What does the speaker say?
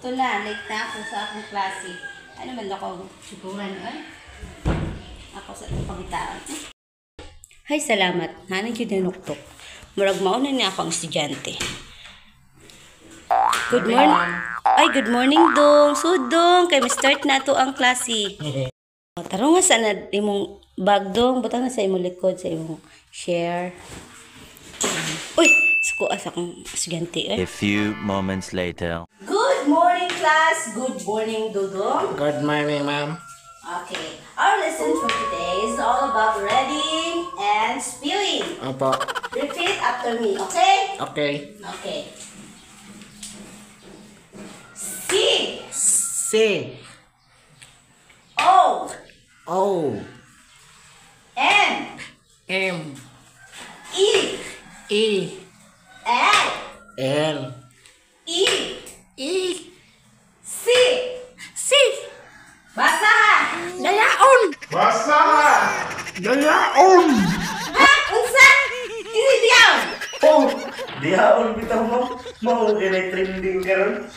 Ito na, late na ako sa akong klase. Ano man ako, siguran ay? Ako sa itong pagitaan. Hay, salamat. Hanay yun na nuktok. Murag mauna niya ako ang estudyante. Good morning. Ay, good morning, Dong. So, Dong, kay start na to ang klase. Taro nga sana imong bag, Dong. Butang na sa imong likod, sa imong share. Uy, suko asa akong estudyante. A few moments later. Good morning, class. Good morning, Dodong. Good morning, ma'am. Okay, our lesson for today is all about reading and spelling. Opo. Repeat after me, okay? Okay. Okay. C. C. O. O. M. M. E. E. L. L. E. E. C. C. Basahan! Dayaon. Dayaon. Ha? Unsa? Hindi diyaw! Oh, dihaon bitaw mo. Mao kay trending karon.